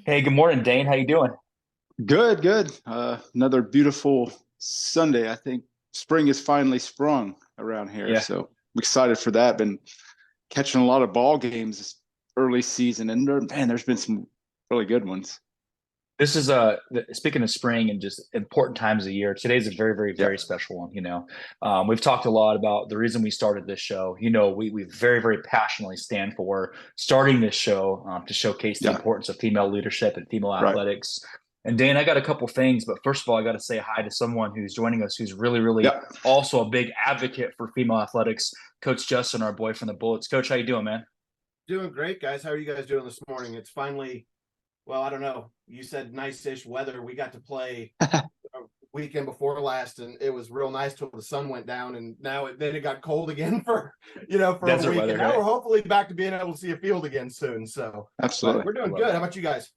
Hey, good morning, Dane. How you doing? Good, good. Another beautiful Sunday. I think spring is finally sprung around here, Yeah, so I'm excited for that. Been catching a lot of ball games this early season, and man, there's been some really good ones. this is speaking of spring and just important times of the year. Today's a very, very, Yeah, very special one. We've talked a lot about the reason we started this show. We very, very passionately stand for starting this show to showcase the yeah, importance of female leadership and female right. athletics. And Dan, I got a couple things, but first of all, I got to say hi to someone who's joining us who's really, really Yeah, also a big advocate for female athletics. Coach Justin, our boy from the Bullets. Coach, how you doing, man? Doing great, guys. How are you guys doing this morning? It's finally, well, I don't know. You said nice-ish weather. We got to play a weekend before last, and it was real nice till the sun went down, and then it got cold again for a Desert week. weather, And now right? we're hopefully back to being able to see a field again soon. So, but absolutely. we're I doing love good. it. How about you guys?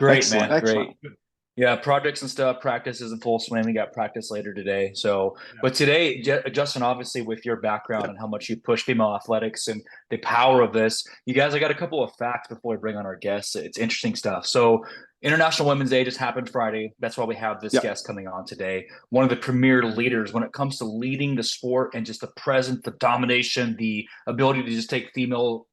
Great, Excellent, man. excellent. Great. Yeah, projects and stuff. Practice is in full swing. We got practice later today. So, Yeah. but today, Justin, obviously, with your background Yeah, and how much you push female athletics and the power of this, you guys, I got a couple of facts before we bring on our guests. It's interesting stuff. So, International Women's Day just happened Friday. That's why we have this yeah, guest coming on today. One of the premier leaders when it comes to leading the sport and just the presence, the domination, the ability to just take female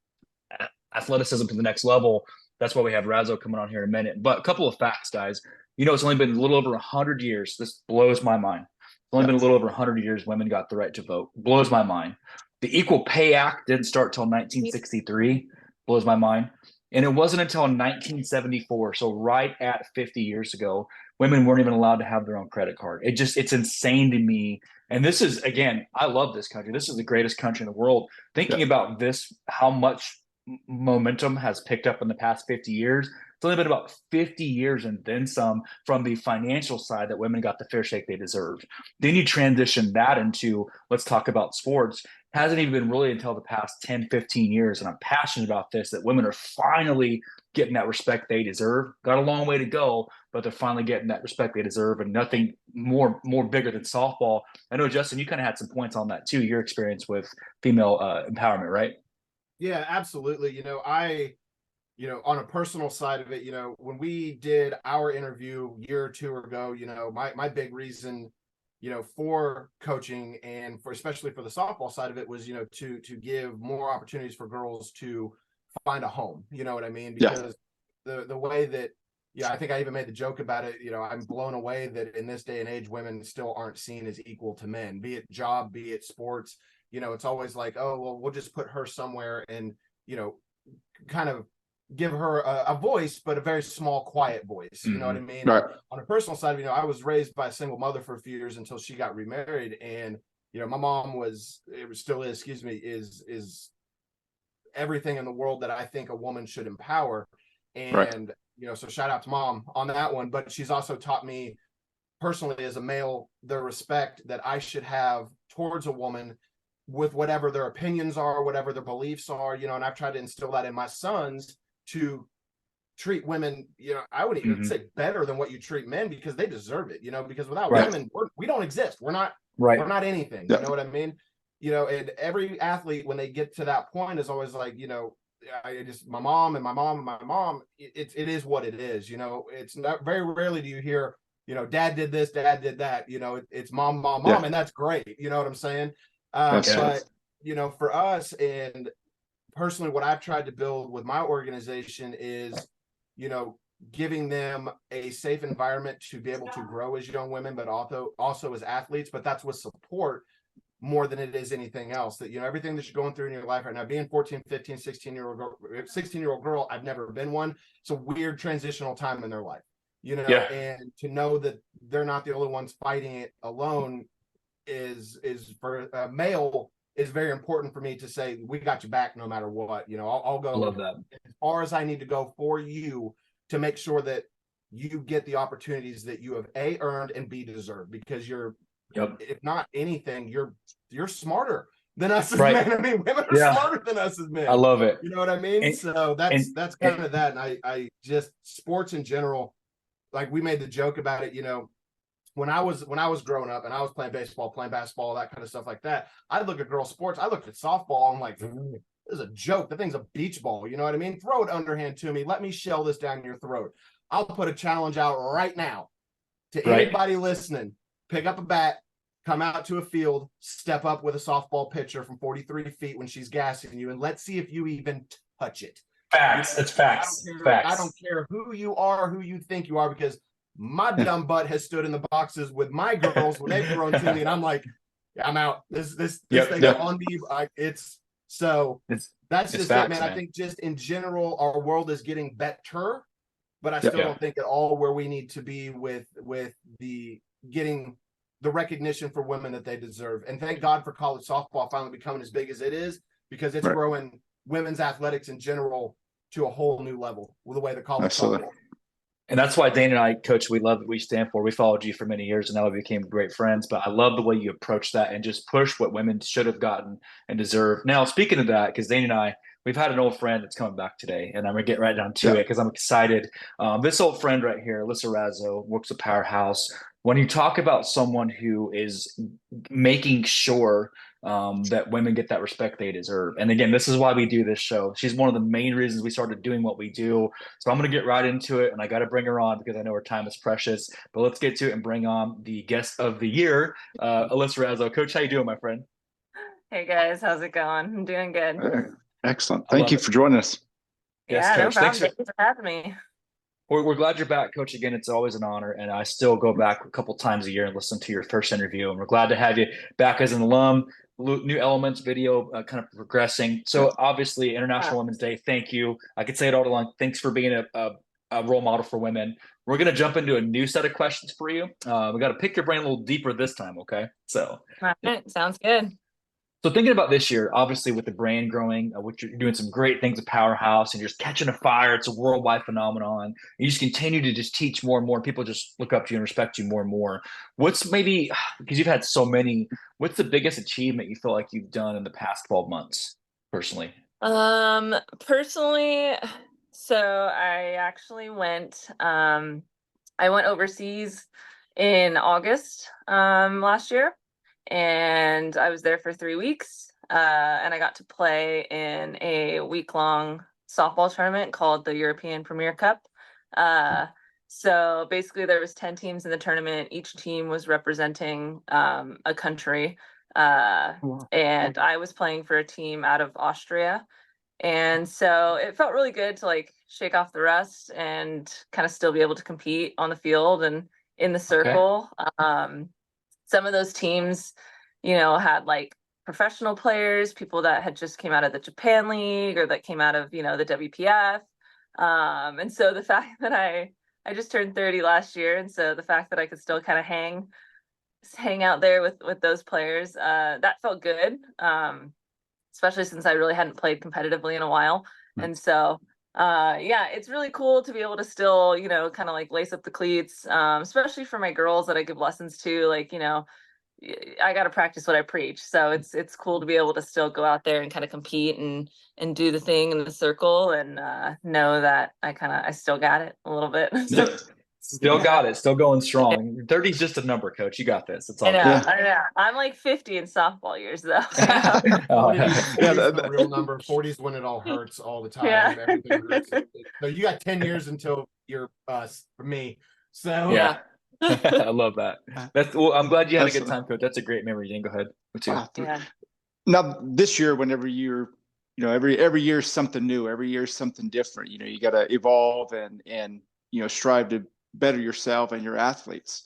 athleticism to the next level. That's why we have Razo coming on here in a minute. But a couple of facts, guys. It's only been a little over 100 years. This blows my mind. It's only yeah. been a little over 100 years women got the right to vote. Blows my mind. The Equal Pay Act didn't start till 1963. Blows my mind. And it wasn't until 1974, so right at 50 years ago, women weren't even allowed to have their own credit card. It's insane to me. And this is, again, I love this country. This is the greatest country in the world. Yeah. Thinking about this, how much momentum has picked up in the past 50 years. It's only been about 50 years and then some from the financial side that women got the fair shake they deserve. Then you transition that into let's talk about sports. Hasn't even been really until the past 10, 15 years. And I'm passionate about this that women are finally getting that respect they deserve. Got a long way to go, but they're finally getting that respect they deserve and nothing more bigger than softball. I know, Justin, you kind of had some points on that too, your experience with female empowerment, right? Yeah, absolutely. On a personal side of it, when we did our interview a year or two ago, my big reason, for coaching and for especially for the softball side of it was, to give more opportunities for girls to find a home. You know what I mean? Yeah. Because the way that, yeah, I think I even made the joke about it. I'm blown away that in this day and age, women still aren't seen as equal to men, be it job, be it sports. It's always like, oh, well, we'll just put her somewhere and, you know, kind of give her a voice, but a very small, quiet voice. You know what I Mm-hmm. mean? And Right. on a personal side, I was raised by a single mother for a few years until she got remarried, and my mom still is, excuse me, is everything in the world that I think a woman should empower. Right. And so shout out to mom on that one. But she's also taught me personally as a male the respect that I should have towards a woman with whatever their opinions are, whatever their beliefs are, and I've tried to instill that in my sons to treat women, I would even Mm-hmm. say better than what you treat men because they deserve it, because without Right. Yeah. women, we don't exist. Right. We're not anything. You Yeah. know what I mean? And every athlete, when they get to that point, is always like, I just my mom and my mom and my mom. It is what it is. It's not very rarely do you hear, dad did this, dad did that. It's mom, mom, Yeah. mom, and that's great. You know what I'm saying? Yeah. Absolutely. But for us and personally, what I've tried to build with my organization is, you know, giving them a safe environment to be able to grow as young women, but also as athletes. But that's with support more than it is anything else. That everything that you're going through in your life right now, being 14, 15, 16-year-old girl, I've never been one. It's a weird transitional time in their life, Yeah. and to know that they're not the only ones fighting it alone is for a male is very important for me to say we got you back no matter what. I'll I go love that. as far as I need to go for you to make sure that you get the opportunities that you have A, earned, and B, deserved, because you're, Yep. if not anything, you're smarter than us as Right. men. I mean, women are Yeah. smarter than us as I men. love it. You know what I mean? And So that's and, that's kind and of that. And I just sports in general, like we made the joke about it, when I was growing up and I was playing baseball, playing basketball, that kind of stuff like that, I'd look at girls' sports. I looked at softball. I'm like, is a joke. The thing's a beach ball. You know what I mean? Throw it underhand to me. Let me shell this down your throat. I'll put a challenge out right now to anybody listening. Pick up a bat, come out to a field, step up with a softball pitcher from 43 feet when she's gassing you, and let's see if you even touch it. Facts. It's facts. I don't care who you are, who you think you are, because my dumb butt has stood in the boxes with my girls when they've thrown to me, and I'm like, I'm out. This thing on me. That's just facts, it, man. I think just in general, our world is getting better, but I still don't think at all where we need to be with the getting the recognition for women that they deserve. And thank God for college softball finally becoming as big as it is, because it's growing women's athletics in general to a whole new level with the way the college softball. And that's why Dane and I, Coach, we love what we stand for. We followed you for many years, and now we became great friends. But I love the way you approach that and just push what women should have gotten and deserve. Now, speaking of that, because Dane and I, we've had an old friend that's coming back today, and I'm going to get right down to it because I'm excited. This old friend right here, Alyssa Razzo, works at Powerhouse. When you talk about someone who is making sure that women get that respect they deserve. And again, this is why we do this show. She's one of the main reasons we started doing what we do. So I'm going to get right into it, and I got to bring her on because I know her time is precious. But let's get to it and bring on the guest of the year, Alyssa Razzo. Coach, how you doing, my friend? Hey guys, how's it going? I'm doing good. Excellent. Thank you for joining us. Yes, yeah, Coach. No problem. Thanks for having me. We're glad you're back, Coach. Again, it's always an honor, and I still go back a couple times a year and listen to your first interview. And we're glad to have you back as an alum. New Elements video kind of progressing. So obviously, International Women's Day. Thank you. I could say it all along. Thanks for being a role model for women. We're going to jump into a new set of questions for you. We got to pick your brain a little deeper this time, okay? So, all right, sounds good. So thinking about this year, obviously with the brand growing, which you're doing some great things at Powerhouse, and you're just catching a fire. It's a worldwide phenomenon. You just continue to just teach more and more. People just look up to you and respect you more and more. What's maybe, because you've had so many, what's the biggest achievement you feel like you've done in the past 12 months, personally? Personally, so I actually went overseas in August last year. And I was there for 3 weeks, and I got to play in a week-long softball tournament called the European Premier Cup. So basically there was 10 teams in the tournament. Each team was representing a country, and I was playing for a team out of Austria. And so it felt really good to like shake off the rust and kind of still be able to compete on the field and in the circle. Some of those teams, you know, had like professional players, people that had just came out of the Japan League or that came out of, you know, the WPF. And so the fact that I just turned 30 last year, and so the fact that I could still kind of hang out there with those players, that felt good. Especially since I really hadn't played competitively in a while. And so yeah, it's really cool to be able to still, you know, kind of like lace up the cleats, especially for my girls that I give lessons to. Like, you know, I got to practice what I preach. So it's cool to be able to still go out there and kind of compete and do the thing in the circle and know that I still got it a little bit. Still got it. Still going strong. 30 is just a number, Coach. You got this. It's all I know. good. I know. I'm like 50 in softball years, though. 40's the real number. 40's when it all hurts all the time. Yeah. Everything hurts. So you got 10 years until you're for me. So yeah. I love that. Well, I'm glad you had a good time, Coach. That's a great memory. Dan, go ahead. Yeah. Now this year, whenever you're, you know, every year is something new. Every year is something different. You know, you got to evolve and you know, strive to better yourself and your athletes.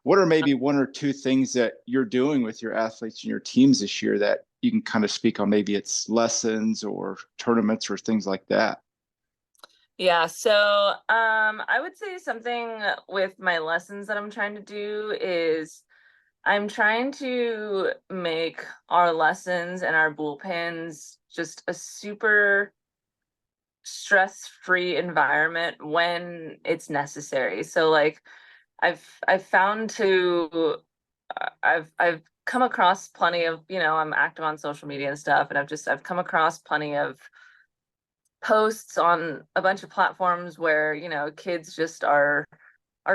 What are maybe one or two things that you're doing with your athletes and your teams this year that you can kind of speak on? Maybe it's lessons or tournaments or things like that. Yeah, so I would say something with my lessons that I'm trying to do is I'm trying to make our lessons and our bullpens just a super stress-free environment when it's necessary. So like I've come across plenty of, you know, I'm active on social media and stuff, and I've come across plenty of posts on a bunch of platforms where, you know, kids just are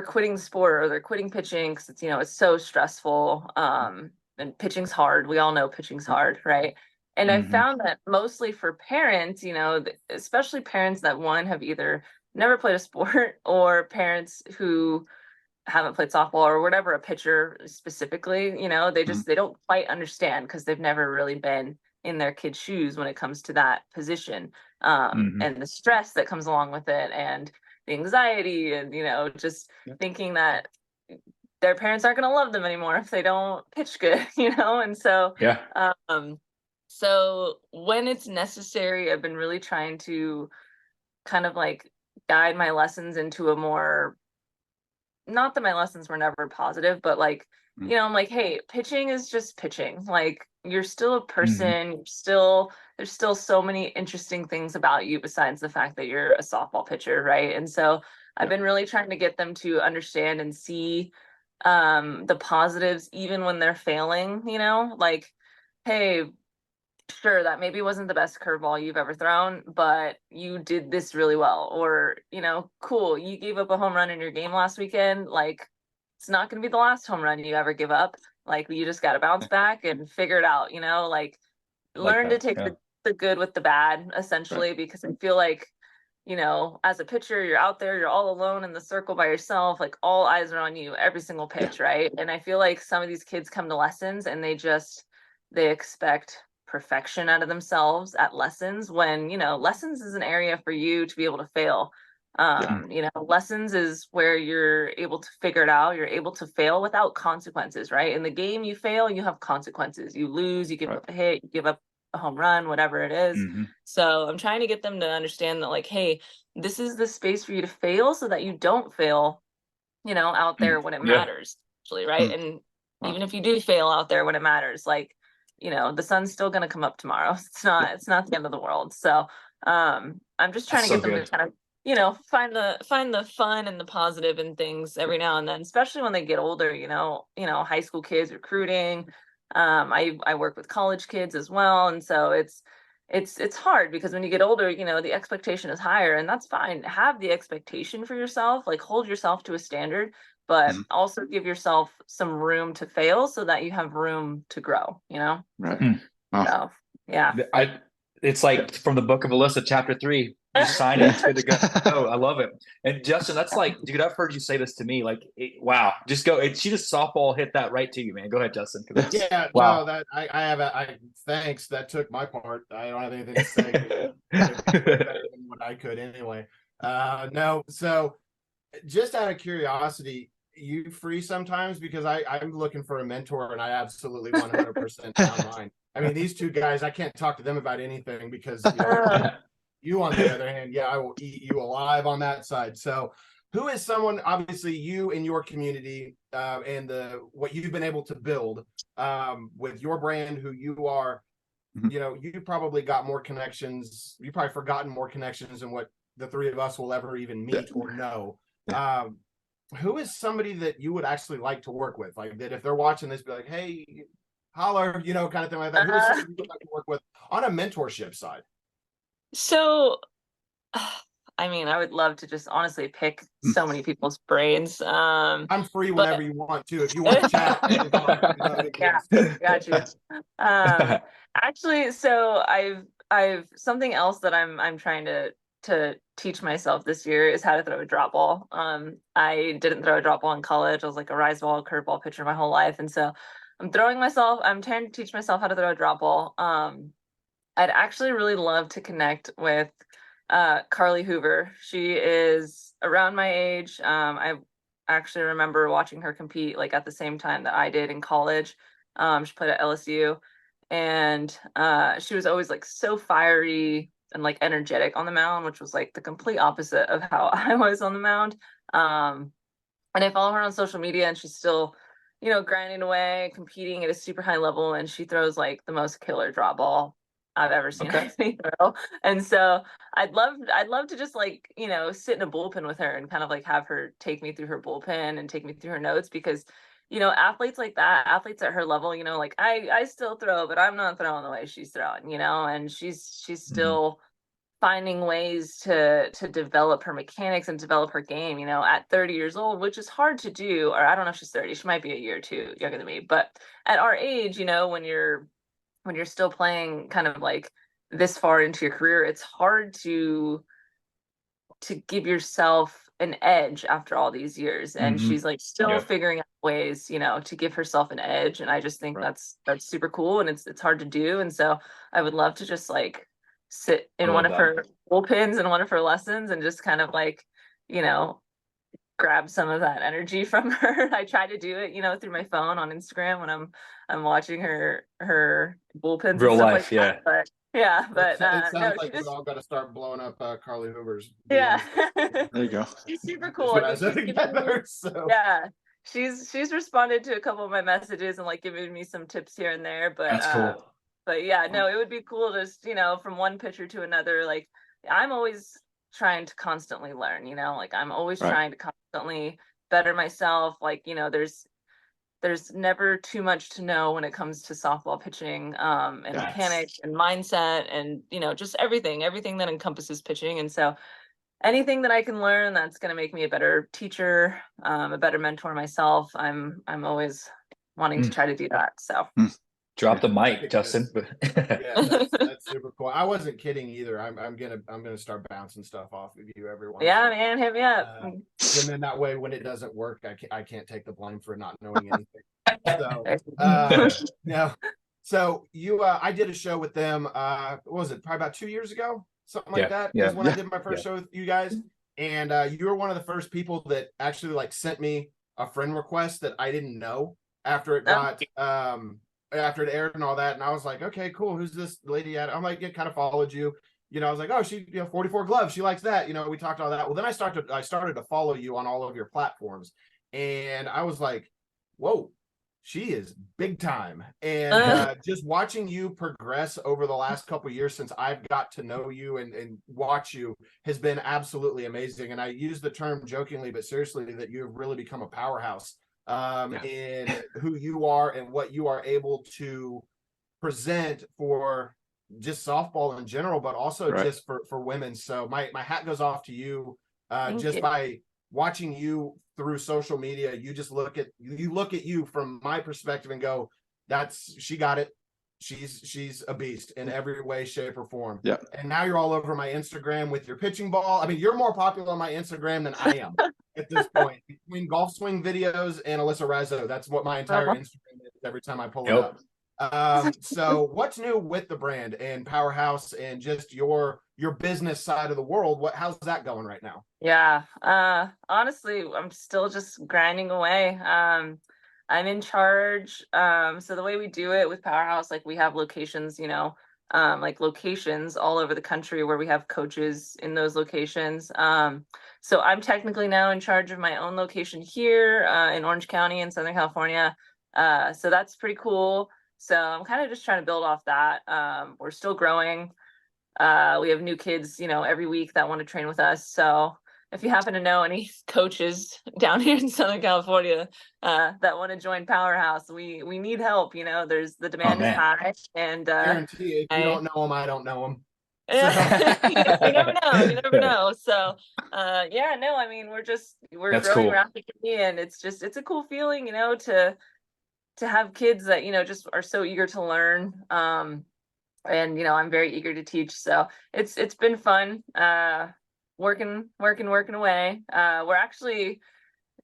quitting the sport or they're quitting pitching because it's so stressful. And pitching's hard. We all know pitching's hard, right? And I found that mostly for parents, you know, especially parents that one have either never played a sport or parents who haven't played softball or whatever, a pitcher specifically, you know, they don't quite understand because they've never really been in their kid's shoes when it comes to that position. And the stress that comes along with it and the anxiety and, you know, just thinking that their parents aren't going to love them anymore if they don't pitch good, you know? And so, Yeah. so when it's necessary, I've been really trying to kind of like guide my lessons into a more, not that my lessons were never positive, but like, you know, I'm like, hey, pitching is just pitching. Like, you're still a person, there's still so many interesting things about you besides the fact that you're a softball pitcher, right? And so I've been really trying to get them to understand and see the positives even when they're failing, you know, like, hey, sure, that maybe wasn't the best curveball you've ever thrown, but you did this really well. Or, you know, cool, you gave up a home run in your game last weekend. Like, it's not going to be the last home run you ever give up. Like, you just got to bounce back and figure it out, you know, like Like learn to that. take Yeah. the good with the bad, essentially, because I feel like, you know, as a pitcher, you're out there, you're all alone in the circle by yourself, like all eyes are on you every single pitch, right? And I feel like some of these kids come to lessons and they expect perfection out of themselves at lessons when, you know, lessons is an area for you to be able to fail. You know, lessons is where you're able to figure it out. You're able to fail without consequences, right? In the game, you fail, you have consequences. You lose, you give up a hit, you give up a home run, whatever it is. So I'm trying to get them to understand that, like, hey, this is the space for you to fail so that you don't fail, you know, out there when it matters, actually, right? And even if you do fail out there when it matters, like, you know, the sun's still going to come up tomorrow. It's not the end of the world. So I'm just trying That's to so get them to good. kind of, you know, find the fun and the positive in things every now and then, especially when they get older, you know, high school kids recruiting. I work with college kids as well. And so it's hard because when you get older, you know, the expectation is higher, and that's fine. Have the expectation for yourself, like hold yourself to a standard, but also give yourself some room to fail so that you have room to grow, you know? So, yeah. It's like from the book of Alyssa, chapter 3. You sign it, it's good to go. Oh, I love it. And Justin, that's like, dude, I've heard you say this to me. Like, wow, just go. She just softball hit that right to you, man. Go ahead, Justin. Yeah, Wow. no, that I have thanks. That took my part. I don't have anything to say. Better than what I could anyway. No, so just out of curiosity, you free sometimes because I'm looking for a mentor and I absolutely 100% found mine. I mean, these two guys, I can't talk to them about anything because you know, you on the other hand, yeah, I will eat you alive on that side. So who is someone, obviously you in your community and what you've been able to build with your brand, who you are, you know, you probably got more connections. You probably forgotten more connections than what the three of us will ever even meet or know. Who is somebody that you would actually like to work with? Like that if they're watching this, be like, hey, holler, you know, kind of thing like that. Who is somebody you would like to work with on a mentorship side? So, I mean, I would love to just honestly pick so many people's brains. I'm free But whenever you want to. If you want to chat, yeah, got you. Actually, so I've something else that I'm trying to teach myself this year is how to throw a drop ball. I didn't throw a drop ball in college. I was like a rise ball, curveball pitcher my whole life, and so I'm trying to teach myself how to throw a drop ball. I'd actually really love to connect with Carly Hoover. She is around my age. I actually remember watching her compete like at the same time that I did in college. She played at LSU, and she was always like so fiery and like energetic on the mound, which was like the complete opposite of how I was on the mound. And I follow her on social media, and she's still, you know, grinding away, competing at a super high level, and she throws like the most killer drop ball I've ever seen anything throw. And so I'd love to just like, you know, sit in a bullpen with her and kind of like have her take me through her bullpen and take me through her notes because, you know, athletes like that, athletes at her level, you know, like I still throw, but I'm not throwing the way she's throwing, you know, and she's still finding ways to develop her mechanics and develop her game, you know, at 30 years old, which is hard to do. Or I don't know if she's 30, she might be a year or two younger than me, but at our age, you know, when you're when you're still playing kind of like this far into your career, it's hard to give yourself an edge after all these years. And Hmm. she's like still Yeah. figuring out ways, you know, to give herself an edge. And I just think Right. that's super cool, and it's hard to do. And so I would love to just like sit I in one love of that. her bullpens and one of her lessons and just kind of like, you know, grab some of that energy from her. I try to do it, you know, through my phone on Instagram when I'm watching her bullpens and Real stuff like life. that. Yeah. But yeah, Well, but it no, sounds she like we just all got to start blowing up Carly Hoover's yeah. DMs. There you go. She's super Just cool. I mean, Razzo she's given me together. So yeah. She's responded to a couple of my messages and like giving me some tips here and there, That's cool. but yeah, no, it would be cool to just, you know, from one pitcher to another. Like I'm always trying to constantly learn, you know, like I'm always Right. trying to constantly better myself. Like, you know, there's never too much to know when it comes to softball pitching, and Yes. mechanics and mindset and, you know, just everything that encompasses pitching. And so anything that I can learn that's going to make me a better teacher, a better mentor myself, I'm always wanting to Mm. try to do that. So Drop the I mic, think Justin. yeah, that's super cool. I wasn't kidding either. I'm gonna start bouncing stuff off of you every once in yeah, a man, hit me up. while. And then that way, when it doesn't work, I can't take the blame for not knowing anything. So, no. So I did a show with them. What was it? Probably about 2 years ago, something like Yeah. that. Yeah. Is when I Yeah. did my first Yeah. show with you guys, and you were one of the first people that actually like sent me a friend request that I didn't know after it got after it aired and all that. And I was like, okay, cool. Who's this lady at? I'm like, it kind of followed you. You know, I was like, oh, she, 44 gloves. She likes that. You know, we talked all that. Well, then I started to follow you on all of your platforms. And I was like, whoa, she is big time. And just watching you progress over the last couple of years since I've got to know you and watch you has been absolutely amazing. And I use the term jokingly, but seriously, that you have really become a powerhouse in who you are and what you are able to present for just softball in general, but also Right. just for women. So my hat goes off to you just you. by watching you through social media. You just look at you from my perspective and go, she got it. She's a beast in every way, shape, or form. Yeah. And now you're all over my Instagram with your pitching ball. I mean, you're more popular on my Instagram than I am at this point. Between golf swing videos and Alyssa Razzo, that's what my entire Instagram is every time I pull it up. So what's new with the brand and Powerhouse and just your business side of the world? How's that going right now? Yeah. Honestly, I'm still just grinding away. I'm in charge. So the way we do it with Powerhouse, like we have locations, you know, like locations all over the country where we have coaches in those locations. So I'm technically now in charge of my own location here, in Orange County in Southern California. So that's pretty cool. So I'm kind of just trying to build off that. We're still growing. We have new kids, you know, every week that want to train with us. So if you happen to know any coaches down here in Southern California that want to join Powerhouse, we need help. You know, the demand is high, and Guarantee if you don't know them, I don't know them. Yeah, you never know. You never know. So, yeah, no, I mean, we're That's growing cool. rapidly, and it's a cool feeling, you know, to have kids that, you know, just are so eager to learn. And you know, I'm very eager to teach. So it's been fun. Working away. We're actually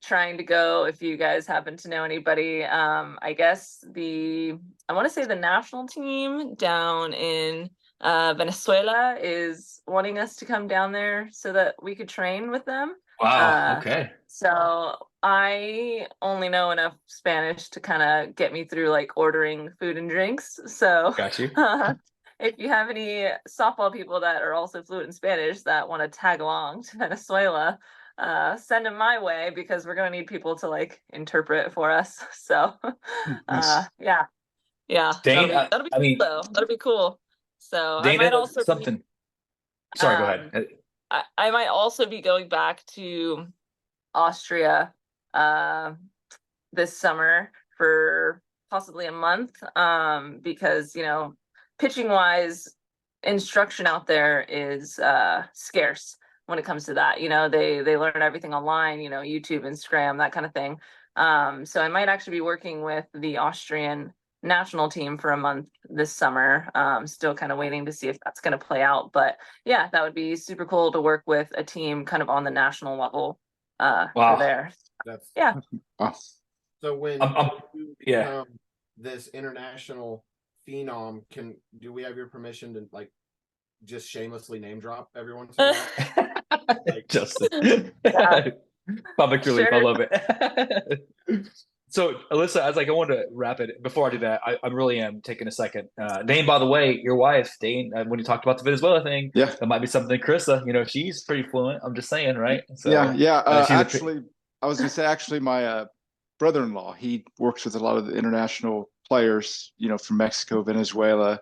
trying to go, if you guys happen to know anybody, I guess I want to say the national team down in Venezuela is wanting us to come down there so that we could train with them. Wow. Okay. So I only know enough Spanish to kind of get me through like ordering food and drinks. So Got you. if you have any softball people that are also fluent in Spanish that want to tag along to Venezuela, send them my way because we're going to need people to like interpret for us. So Nice. yeah. Dane, That'll be I cool mean, though. That'll be cool. So I Dana, might also something. Sorry, go ahead. I might also be going back to Austria this summer for possibly a month, because, you know, pitching wise, instruction out there is scarce when it comes to that. You know, they learn everything online, you know, YouTube, Instagram, that kind of thing. So I might actually be working with the Austrian national team for a month this summer. Still kind of waiting to see if that's going to play out. But yeah, that would be super cool to work with a team kind of on the national level for Wow. there. That's Yeah. so when you yeah. become this international phenom, do we have your permission to like just shamelessly name drop every once in a while? Like, Justin. Yeah. Public relief. I Sure. love it. So, Alyssa, as like I wanted to wrap it before I do that, I really am taking a second. Dane, by the way, your wife, Dane, when you talked about the Venezuela thing, Yeah. that might be something. Carissa, you know, she's pretty fluent. I'm just saying, right? So, yeah. she's Actually, I was gonna say actually my brother-in-law, he works with a lot of the international players, you know, from Mexico, Venezuela,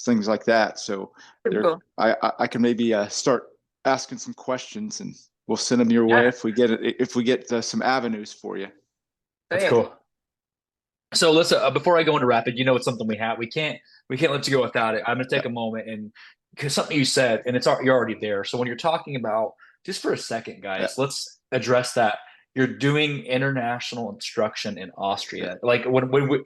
things like that. So Super cool. I can maybe start asking some questions, and we'll send them your way Yeah. if we get some avenues for you. That's Great. cool. So, Alyssa, before I go into rapid, you know, it's something we have. We can't let you go without it. I'm going to take a moment and because something you said, and you're already there. So when you're talking about, just for a second, guys, let's address that. You're doing international instruction in Austria. Like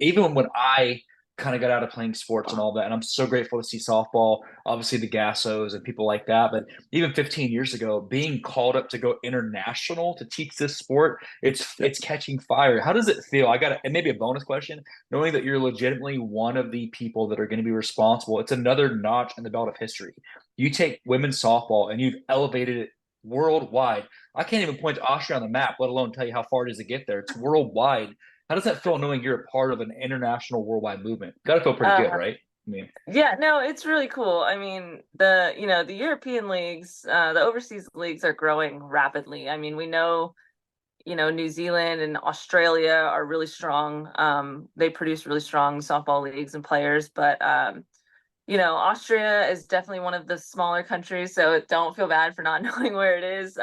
even when I kind of got out of playing sports and all that, and I'm so grateful to see softball, obviously the Gassos and people like that. But even 15 years ago, being called up to go international to teach this sport, it's catching fire. How does it feel? And maybe a bonus question, knowing that you're legitimately one of the people that are going to be responsible. It's another notch in the belt of history. You take women's softball and you've elevated it worldwide. I can't even point to Austria on the map, let alone tell you how far it is to get there. It's worldwide. How does that feel knowing you're a part of an international worldwide movement? Got to feel pretty good, right? I mean, yeah, no, it's really cool. I mean, the European leagues, the overseas leagues are growing rapidly. I mean, we know, New Zealand and Australia are really strong. They produce really strong softball leagues and players, but Austria is definitely one of the smaller countries, so don't feel bad for not knowing where it is.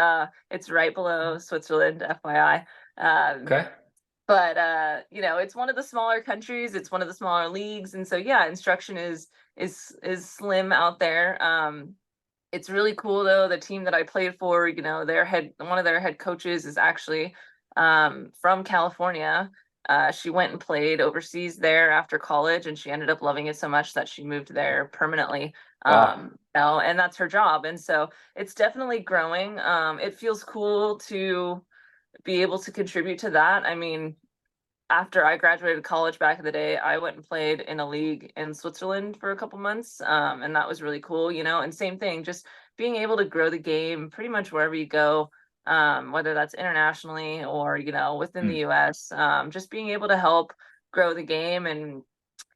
It's right below Switzerland, FYI. okay. But it's one of the smaller countries, it's one of the smaller leagues, and so yeah, instruction is slim out there. It's really cool though. The team that I played for, one of their head coaches is actually from California. She went and played overseas there after college, and she ended up loving it so much that she moved there permanently. Wow. And that's her job. And so it's definitely growing. It feels cool to be able to contribute to that. I mean, after I graduated college back in the day, I went and played in a league in Switzerland for a couple months. And that was really cool, and same thing, just being able to grow the game pretty much wherever you go, whether that's internationally or, within the US, just being able to help grow the game and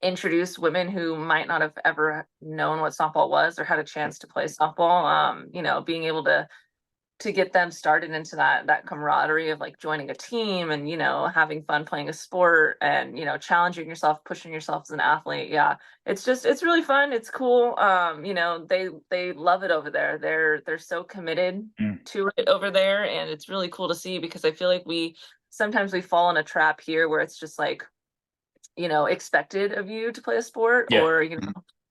introduce women who might not have ever known what softball was or had a chance to play softball, being able to get them started into that camaraderie of like joining a team and having fun playing a sport and challenging yourself, pushing yourself as an athlete. Yeah, it's really fun, it's cool. They love it over there. They're so committed to it over there, and it's really cool to see, because I feel like we sometimes fall in a trap here where it's just like expected of you to play a sport, or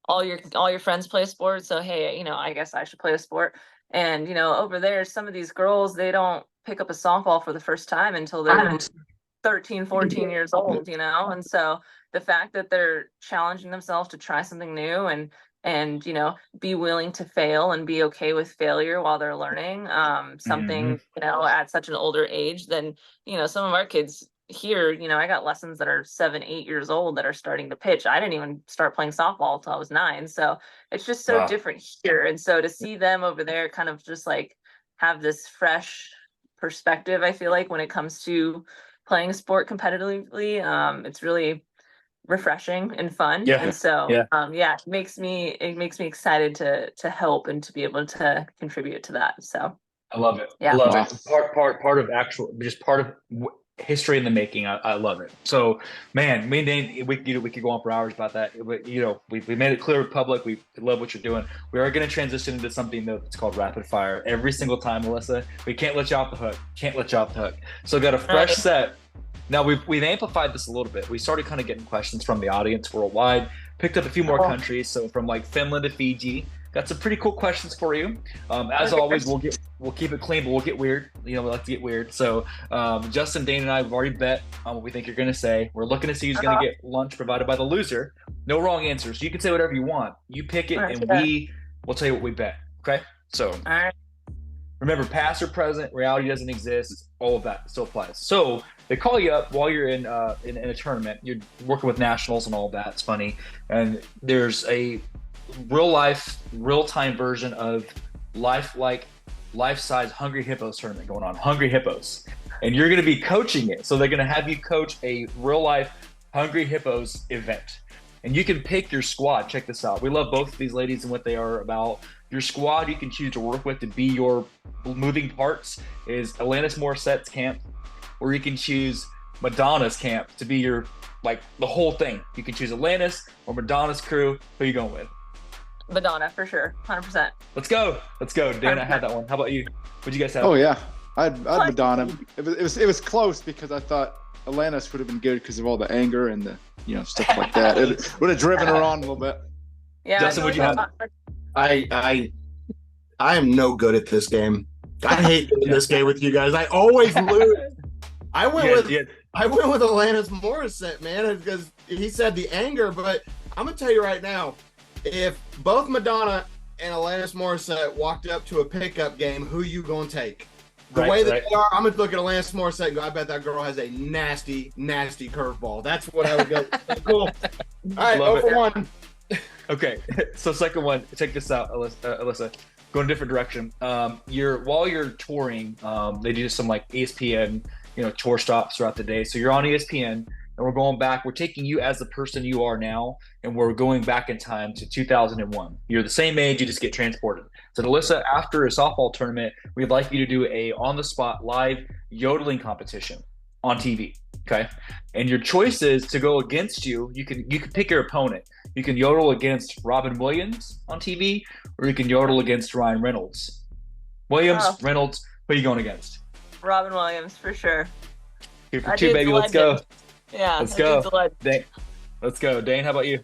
all your friends play a sport, so hey, I guess I should play a sport. And over there, some of these girls, they don't pick up a softball for the first time until they're 13, 14 years old, and so the fact that they're challenging themselves to try something new and be willing to fail and be okay with failure while they're learning something at such an older age than some of our kids here. I got lessons that are 7, 8 years old that are starting to pitch. I didn't even start playing softball until I was 9. So it's just so different here. And so to see them over there kind of just like have this fresh perspective, I feel like when it comes to playing a sport competitively, it's really refreshing and fun. Yeah. And so it makes me excited to help and to be able to contribute to that. So I love it. Yeah. I love it. Part of part of history in the making. I love it. So, man, me and Dane, we could go on for hours about that. We made it clear with public. We love what you're doing. We are going to transition into something that's called rapid fire every single time, Alyssa. We can't let you off the hook. So, got a fresh set. Now we've amplified this a little bit. We started kind of getting questions from the audience worldwide. Picked up a few more countries. So from like Finland to Fiji. Got some pretty cool questions for you. As always, we'll we'll keep it clean, but we'll get weird. You know, we like to get weird. So Justin, Dane, and I have already bet on what we think you're going to say. We're looking to see who's going to get lunch provided by the loser. No wrong answers. You can say whatever you want. You pick it, and we'll tell you what we bet. Okay? So All right. remember, past or present, reality doesn't exist. All of that still applies. So they call you up while you're in a tournament. You're working with nationals and all of that. It's funny. And there's a real-time version of life-size Hungry Hippos tournament going on, Hungry Hippos. And you're going to be coaching it. So they're going to have you coach a real-life Hungry Hippos event. And you can pick your squad. Check this out. We love both of these ladies and what they are about. Your squad you can choose to work with to be your moving parts is Alanis Morissette's camp, or you can choose Madonna's camp to be your, like, the whole thing. You can choose Alanis or Madonna's crew. Who are you going with? Madonna for sure, 100%. Let's go. Dan, I had that one. How about you? What'd you guys have? Oh yeah, I'd Madonna. It was close because I thought Alanis would have been good because of all the anger and the stuff like that. It would have driven her on a little bit. Yeah, Justin, what'd you have? I am no good at this game. I hate doing this game with you guys. I always lose. I went with Alanis Morissette, man, because he said the anger. But I'm gonna tell you right now, if both Madonna and Alanis Morissette walked up to a pickup game, who you gonna take? The way that they are, I'm gonna look at Alanis Morissette and go, I bet that girl has a nasty, nasty curveball. That's what I would go. Cool. All right, Love 0-1. Okay, so second one, check this out, Alyssa. Go in a different direction. While you're touring, they do some like ESPN, tour stops throughout the day. So you're on ESPN, and we're going back. We're taking you as the person you are now, and we're going back in time to 2001. You're the same age, you just get transported. So Alyssa, after a softball tournament, we'd like you to do a on-the-spot live yodeling competition on TV. Okay, and your choice is to go against you. You can pick your opponent. You can yodel against Robin Williams on TV, or you can yodel against Ryan Reynolds. Reynolds, who are you going against? Robin Williams for sure. Here for two, baby. Let's go. Yeah, let's go. Dane, let's go. Dane, how about you?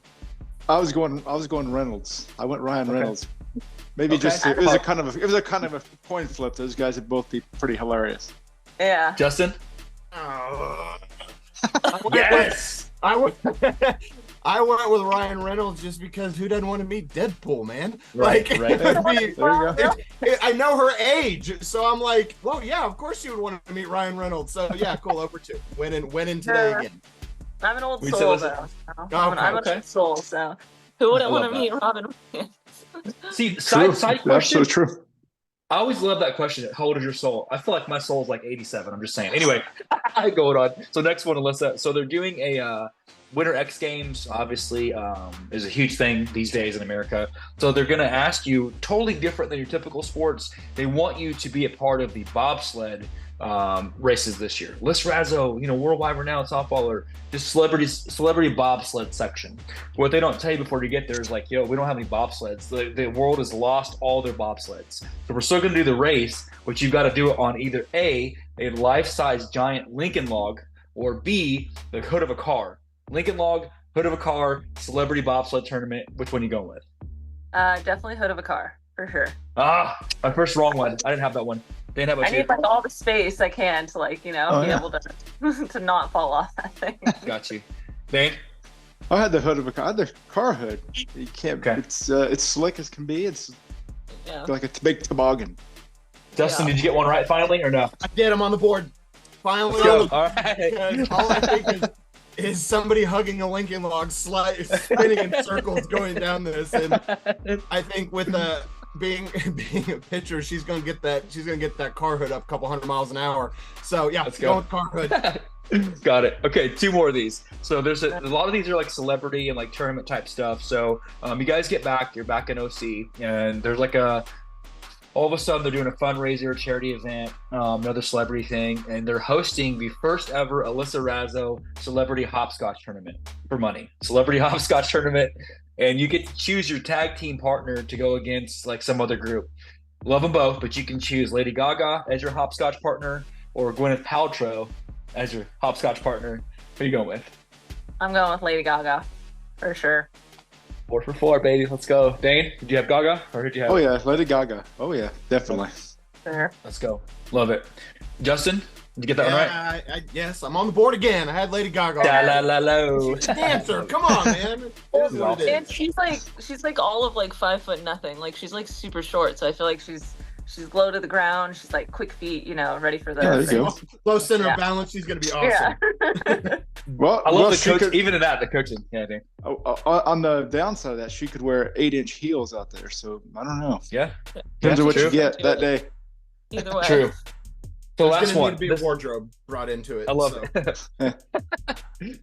I was going Reynolds. I went Ryan Reynolds. Maybe just it was a kind of a coin flip. Those guys would both be pretty hilarious. Yeah. Justin? Yes. I went with Ryan Reynolds just because who doesn't want to meet Deadpool, man? Right. There you go. I know her age, so I'm like, well, yeah, of course you would want to meet Ryan Reynolds. So yeah, cool, 0-2. Winning today again. I'm an old soul though. I'm an old soul, so who wouldn't want to meet Robin Williams? See, side question. That's so true. I always love that question. How old is your soul? I feel like my soul is like 87. I'm just saying. Anyway, going on. So next one, Alyssa. So they're doing a Winter X Games. Obviously, is a huge thing these days in America. So they're going to ask you, totally different than your typical sports. They want you to be a part of the bobsled races this year. Alyssa Razzo, worldwide renowned softballer, just celebrity bobsled section. What they don't tell you before you get there is like, we don't have any bobsleds. The world has lost all their bobsleds. So we're still going to do the race, but you've got to do it on either A, life-size giant Lincoln log, or B, the hood of a car. Lincoln log, hood of a car, celebrity bobsled tournament. Which one are you going with? Definitely hood of a car, for sure. My first wrong one. I didn't have that one. Dane, how about I need like all the space I can to be able to to not fall off that thing. Got you. Dane? I had the hood of a car. I had the car hood. You can't. Okay. It's slick as can be. It's like a big toboggan. Justin, did you get one right finally or no? I did. I'm on the board. Finally. All right. All I think is somebody hugging a Lincoln log, spinning in circles going down this, and I think with being a pitcher, she's gonna get that car hood up a couple 100 miles an hour. So yeah, let's go with car hood. Got it. Okay, two more of these. So there's a lot of these are like celebrity and like tournament type stuff. So you guys get back, you're back in OC, and there's like all of a sudden they're doing a fundraiser, charity event, another celebrity thing, and they're hosting the first ever Alyssa Razzo celebrity hopscotch tournament for money. Celebrity hopscotch tournament. And you get to choose your tag team partner to go against like some other group. Love them both, but you can choose Lady Gaga as your hopscotch partner or Gwyneth Paltrow as your hopscotch partner. Who are you going with? I'm going with Lady Gaga, for sure. 4 for 4, baby. Let's go. Dane, did you have Gaga or did you have? Oh yeah, Lady Gaga. Oh yeah, definitely. Sure. Let's go. Love it. Justin, did you get that one right? Yes, I'm on the board again. I had Lady Gaga. Da la la lo. She's a dancer. Come on, man. It is what it And is. she's like all of like 5'0" like she's like super short, so I feel like she's low to the ground. She's like quick feet, ready for the Yeah, there you go. Low center Yeah. of balance. She's gonna be awesome. Yeah. Well, I love well, the she coach. could- Even in that, the coaching. Yeah, I think. on the downside of that, she could wear 8-inch heels out there. So I don't know. Yeah. Depends on what true. you get that day. Either way. True. So There's last gonna one. need to be This- a wardrobe brought into it. I love so. it.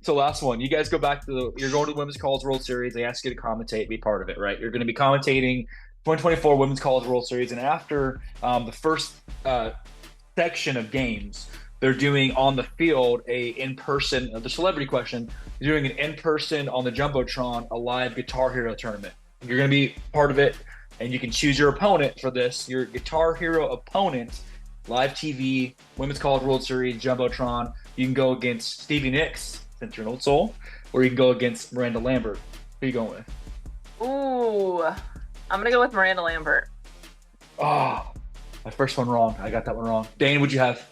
So last one. You guys go back to you're going to the Women's College World Series. They ask you to commentate, be part of it, right? You're going to be commentating 2024 Women's College World Series, and after the first section of games, they're doing on the field a in-person. The celebrity question. You're doing an in-person on the jumbotron, a live Guitar Hero tournament. You're going to be part of it, and you can choose your opponent for this. Your Guitar Hero opponent. Live TV, Women's College World Series, Jumbotron. You can go against Stevie Nicks, since you're an old soul, or you can go against Miranda Lambert. Who are you going with? Ooh, I'm gonna go with Miranda Lambert. Oh, my first one wrong. I got that one wrong. Dane, what'd you have?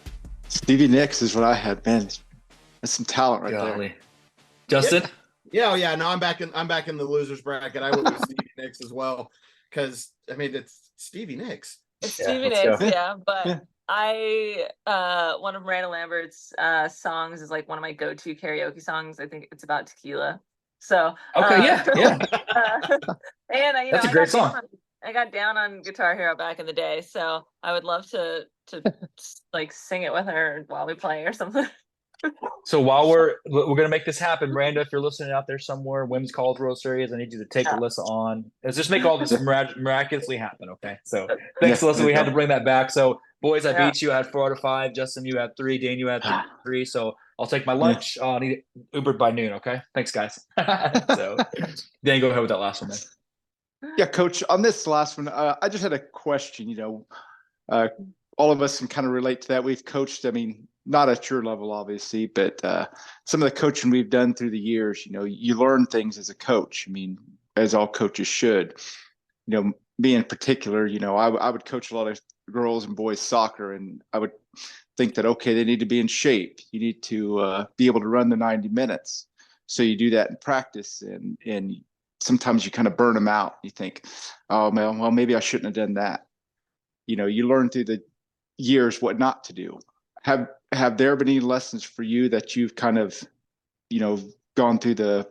Stevie Nicks is what I had. Man, that's some talent right there. Golly. Justin? Yeah, no, I'm back in the losers bracket. I went with Stevie Nicks as well. Because I mean it's Stevie Nicks. It's Yeah, Stevie let's Nicks, go. yeah, but Yeah. one of Miranda Lambert's songs is like one of my go-to karaoke songs. I think it's about tequila. So Okay, yeah. and That's a great song. I got down on Guitar Hero back in the day, so I would love to like sing it with her while we play or something. So while we're gonna make this happen, Miranda, if you're listening out there somewhere, Women's College World Series, I need you to take Yeah. Alyssa on. Let's just make all this miraculously happen, okay? So thanks, Yeah, Alyssa. We had to bring that back. So boys, I Yeah. beat you. I had 4 out of 5. Justin, you had 3. Dane, you had 3. So I'll take my lunch. I need Ubered by noon. Okay. Thanks, guys. So Dane, go ahead with that last one, man. Yeah, Coach. On this last one, I just had a question. All of us can kind of relate to that. We've coached. I mean, not at your level, obviously, but some of the coaching we've done through the years. You learn things as a coach. I mean, as all coaches should. Me in particular, I would coach a lot of girls and boys soccer, and I would think that, okay, they need to be in shape. You need to be able to run the 90 minutes. So you do that in practice, and sometimes you kind of burn them out. You think, oh, man, well, maybe I shouldn't have done that. You learn through the years what not to do. Have there been any lessons for you that you've kind of, gone through the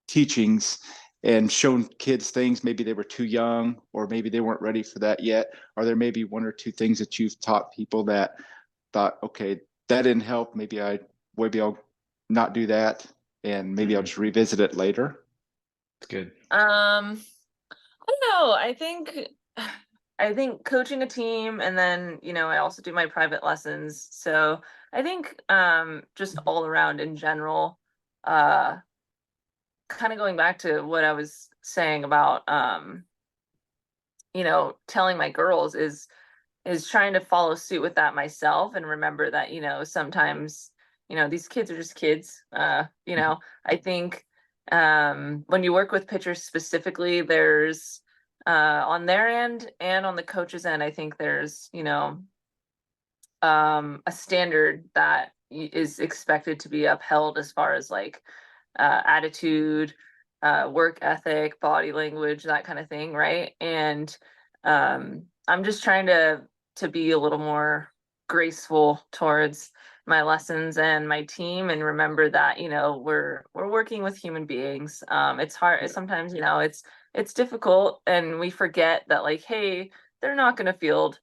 teachings and shown kids things maybe they were too young or maybe they weren't ready for that yet? Are there maybe 1 or 2 things that you've taught people that thought, okay, that didn't help, maybe I'll not do that, and maybe I'll just revisit it later? It's good. I don't know. I think coaching a team, and then I also do my private lessons. So I think just all around in general, kind of going back to what I was saying about telling my girls is trying to follow suit with that myself, and remember that sometimes these kids are just kids. I think when you work with pitchers specifically, there's on their end and on the coach's end, I think there's a standard that is expected to be upheld as far as like attitude, work ethic, body language, that kind of thing, right? And I'm just trying to be a little more graceful towards my lessons and my team, and remember that we're working with human beings. It's hard sometimes, it's difficult, and we forget that, like, hey, they're not going to field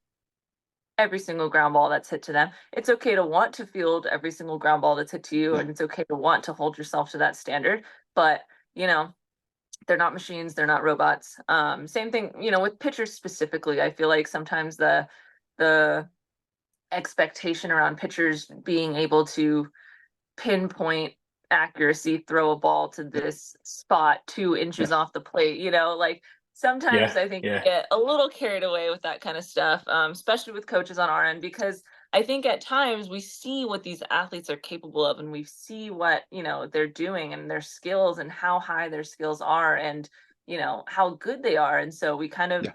every single ground ball that's hit to them. It's okay to want to field every single ground ball that's hit to you, and it's okay to want to hold yourself to that standard, but they're not machines, they're not robots. Same thing, with pitchers specifically. I feel like sometimes the expectation around pitchers being able to pinpoint accuracy, throw a ball to this spot 2 inches off the plate, like sometimes I think we get a little carried away with that kind of stuff, especially with coaches on our end, because I think at times we see what these athletes are capable of, and we see what they're doing and their skills and how high their skills are, and how good they are, and so we kind of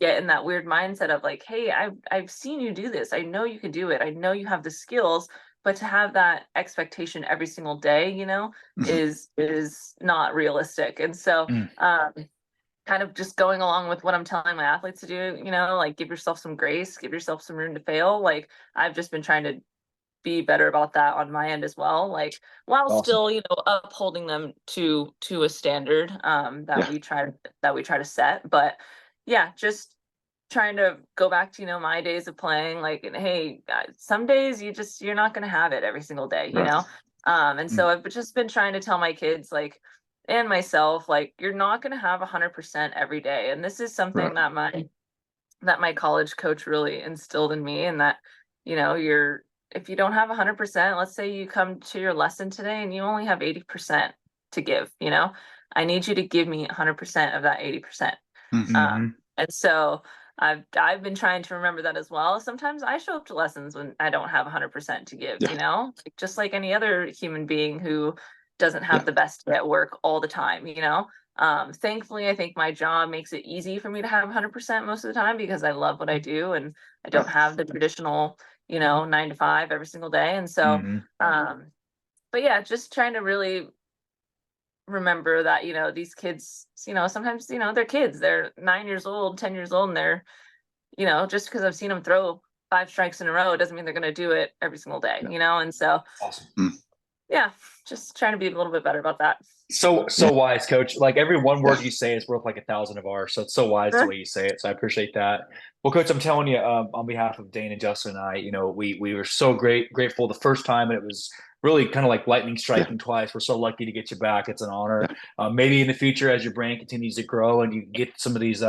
get in that weird mindset of like, hey, I've seen you do this. I know you can do it. I know you have the skills, but to have that expectation every single day, you know, is not realistic. And so kind of just going along with what I'm telling my athletes to do, you know, like give yourself some grace, give yourself some room to fail. Like I've just been trying to be better about that on my end as well, like while still, you know, upholding them to a standard that we try to set. But yeah, just trying to go back to, you know, my days of playing, like, and hey, some days you're not going to have it every single day, you know. And so I've just been trying to tell my kids, like, and myself, like, you're not going to have 100% every day. And this is something that my college coach really instilled in me, and that, you know, if you don't have 100%, let's say you come to your lesson today and you only have 80% to give, you know, I need you to give me 100% of that 80%. And so I've been trying to remember that as well. Sometimes I show up to lessons when I don't have 100% to give, you know, just like any other human being who doesn't have the best day at work all the time, you know. Thankfully, I think my job makes it easy for me to have 100% most of the time because I love what I do and I don't have the traditional, you know, 9 to 5 every single day. And so, but yeah, just trying to really remember that, you know, these kids, you know, sometimes, you know, they're kids, they're 9 years old, 10 years old, and they're, you know, just because I've seen them throw 5 strikes in a row doesn't mean they're going to do it every single day, you know. And so yeah, just trying to be a little bit better about that. So wise, coach. Like every one word you say is worth like 1,000 of ours. So it's so wise the way you say it. So I appreciate that. Well, coach, I'm telling you, on behalf of Dane and Justin and I, you know, we were so grateful the first time, and it was really kind of like lightning striking twice. We're so lucky to get you back. It's an honor. Maybe in the future, as your brand continues to grow and you get some of these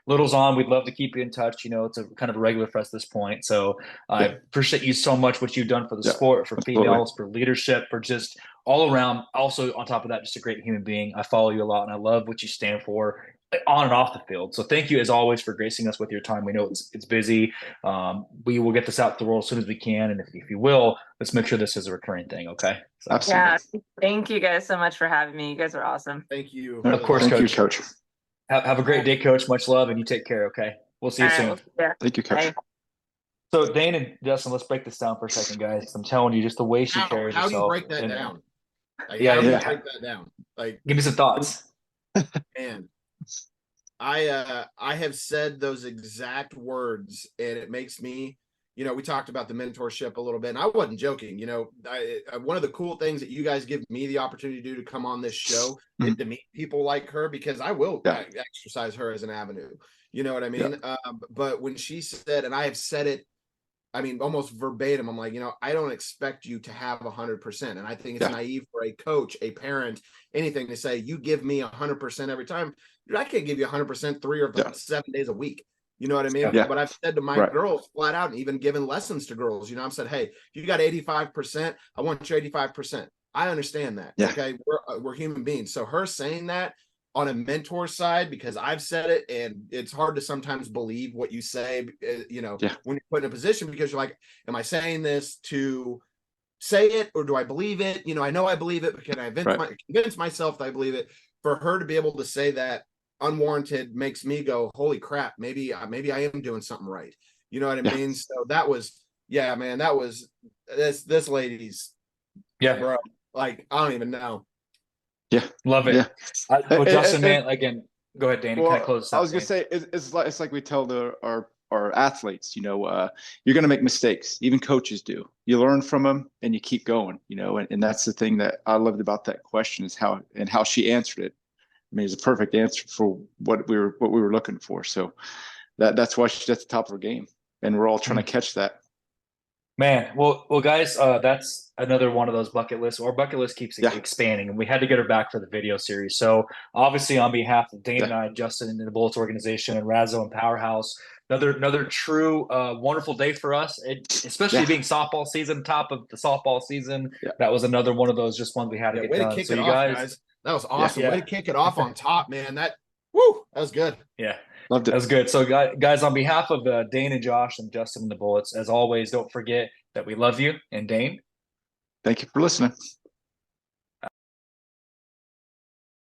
littles on, we'd love to keep you in touch. You know, it's a kind of a regular for us at this point. So I appreciate you so much, what you've done for the sport, for females, for leadership, for just all around. Also, on top of that, just a great human being. I follow you a lot, and I love what you stand for on and off the field. So thank you as always for gracing us with your time. We know it's busy. We will get this out to the world as soon as we can. And if you will, let's make sure this is a recurring thing. Okay. So, yeah. Thank you guys so much for having me. You guys are awesome. Thank you. Of course, Thank coach. you, coach. Have a great day, coach. Much love, and you take care. Okay. We'll see you soon. Thank you, coach. Bye. So Dane and Justin, let's break this down for a second, guys. I'm telling you, just the way she carries herself. How do you break that down? Like, how do you break that down? Like, give me some thoughts. Man, I have said those exact words, and it makes me, you know, we talked about the mentorship a little bit, and I wasn't joking. You know, one of the cool things that you guys give me the opportunity to do to come on this show is to meet people like her, because I will exercise her as an avenue. You know what I mean? But when she said, and I have said it, I mean, almost verbatim, I'm like, you know, I don't expect you to have 100%. And I think it's naive for a coach, a parent, anything to say, you give me 100% every time. Dude, I can't give you 100% 3 or 7 days a week. You know what I mean? But I've said to my girls flat out, and even given lessons to girls, you know, I've said, hey, if you got 85%, I want your 85%. I understand that. Okay. We're human beings. So her saying that on a mentor side, because I've said it, and it's hard to sometimes believe what you say, you know, when you're put in a position, because you're like, am I saying this to say it, or do I believe it? You know I believe it, but can I convince myself that I believe it? For her to be able to say that unwarranted makes me go, holy crap, maybe I am doing something right. You know what I mean? So that was, man, that was this lady's, bro. Like, I don't even know. Love it. Well, Justin, man, again, go ahead, Danny. Kind of close this out. I was gonna say it's like we tell our athletes, you know, you're gonna make mistakes. Even coaches do. You learn from them and you keep going. You know, and that's the thing that I loved about that question, is how she answered it. I mean, it's a perfect answer for what we were looking for. So that's why she's at the top of her game, and we're all trying to catch that. Man, well, guys, that's another one of those bucket lists. Our bucket list keeps expanding, and we had to get her back for the video series. So, obviously, on behalf of Dane and I, Justin, and the Bullets organization, and Razo and Powerhouse, another true wonderful day for us. Especially being softball season, top of the softball season. That was another one of those just ones we had to get done. To kick it off, guys. That was awesome. Way to kick it off on top, man. That was good. Yeah. Loved it. That was good. So, guys, on behalf of Dane and Josh and Justin and the Bullets, as always, don't forget that we love you. And Dane, thank you for listening.